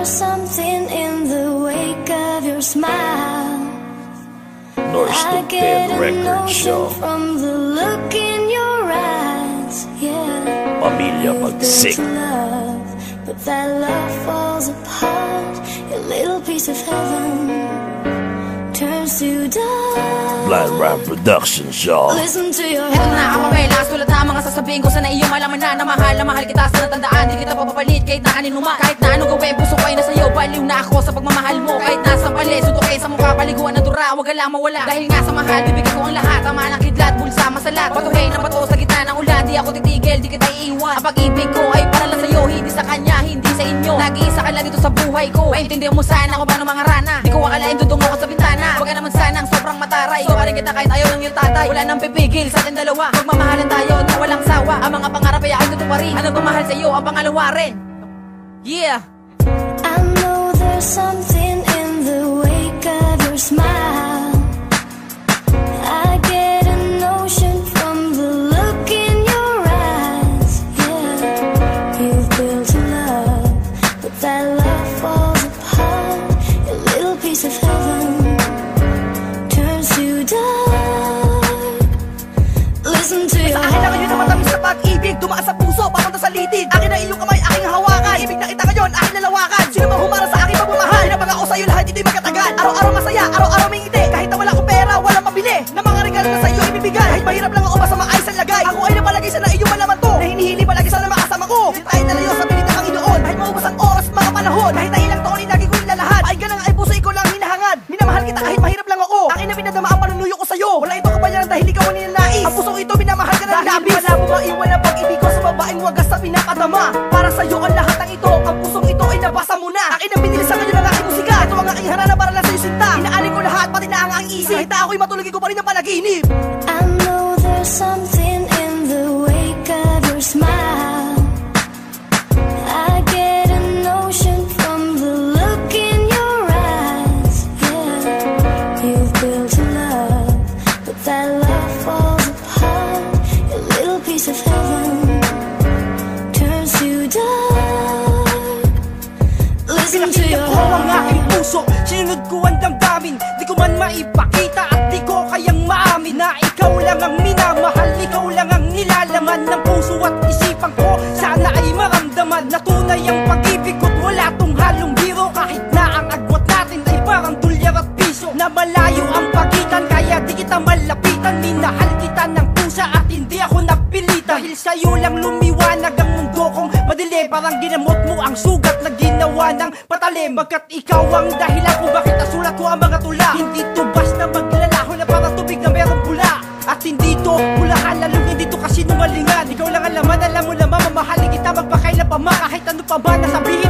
there's something in the wake of your smile. I get a notion from the look in your eyes. Yeah, Pamilya Magsik. but that love falls apart. A little piece of heaven turns to dust. Blind Rap Productions, y'all. Listen to your heart. Eto na ang mamela, sulat na mga sasabihin ko. Sana iyong malaman na mahal kita. Sana tandaan, di kita papapalit kahit na aninuma. Kahit na anong gawin, puso ko ay nasa iyo. Baliw na ako sa pagmamahal mo. Kahit nasa pali, suntok kayo sa mukha, paliguan ng dura. Huwag ka lang mawala, dahil nga sa mahal, bibigyan ko ang lahat. Tama ng kidlat, bulsa, masalat. Patuhin na bato sa gitna ng ulan. Di ako titigil, di kita iiwan. Ang pag-ibig ko ay para lang sa'yo, hindi sa kanya, hindi sa inyo. Nag-iisa ka lang dito sa buhay ko. Maintindihan mo sana kung paano mga rana. Di ko akalain dudungo ko sa bintana. Huwag ka naman sanang sobrang mataray. So rin kita kahit ayaw ng iyong tatay. Wala nang pipigil sa ating dalawa. Magmamahalan tayo na walang sawa. Ang mga pangarap ay aking tutuparin. Ang nagmamahal sa iyo, ang pangalawa rin. Yeah. I know there's something in the wake of your smile. I get a notion from the look in your eyes. Yeah, you've built a love, but that love falls apart. A little piece of heaven turns to dark. Listen to your heart. Sa akin na ngayon na matamis sa pag-ibig, dumaan sa puso, papunta sa litid. Akin na iyong kamay, aking hawakan. Ibig na kita ngayon, aking lalawakan. Sino mang humara sa aking pagmamahal, pinabang ako sa'yo, lahat ito'y magkatagal. Araw-araw masaya, araw-araw may ngiti. Kahit na wala akong pera, walang mabili, na mga regalo na sa'yo ibibigay. Kahit mahirap lang ako basta maayos ang lagay. Ako ay napalagay sa na iyong malaman to, na hinihili palagi sana makasama ko. Di tayo nalayo sa pilit ng Panginoon. Kahit maubos ang oras, mga panahon, kahit na ilang taon, lagi ko ilalahat. Ay ganang ay puso, ikaw lang hinahangad. Minamahal kita kahit mahirap lang ako. Akin na pinadama ang panunuyo ko sa'yo. Wala ito kapanyanan dahil ikaw ang ninanais. Ang pusong ito, minamahal ka ng labis. Dahil wala mo maiwan ang pag-ibig ko sa babaeng wagas sa pinapadama. Para sa'yo ang lahat ng ito, ang pusong ito ay nabasa mo na. Akin ang binili sa ngayon ang aking musika. Ito ang aking harana para lang sa'yo sinta. Inaalin ko lahat, pati na ang aking isip. Kahit na ako'y matulog, ko pa rin ang panaginip. I know there's something in the wake of your smile. I get a notion from the look in your eyes. Yeah, you've built a love, but that love falls apart. A little piece of heaven turns to dark. Listen to your heart. Ang aking heart. puso, sinunod ko ang damdamin. Di ko man maipakita at di ko kayang maamin na ikaw lang ang minamahal, ikaw lang ang nilalaman ng puso at isipan ko. Sana ay maramdaman na tunay ang pag-ibig ko't wala tong halong biro. Kahit na ang agwat natin ay parang dolyar at piso, na malayo ang pagitan kaya di kita malapitan. Minahal kita ng pusa at hindi ako napilitan. Dahil sa'yo lang lumiwanag ang mundo kong madilim. Parang ginamot mo ang sugat na ginawa ng patalim. Bagkat ikaw ang dahilan kung bakit nasulat ko ang mga tula. Hindi to basta maglalaho na parang tubig na merong pula. At hindi to bulahan, lalong hindi to kasinungalingan. Ikaw lang ang laman, alam mo naman, mamahalin kita magpakailan pa man. Kahit ano pa ba nasabihin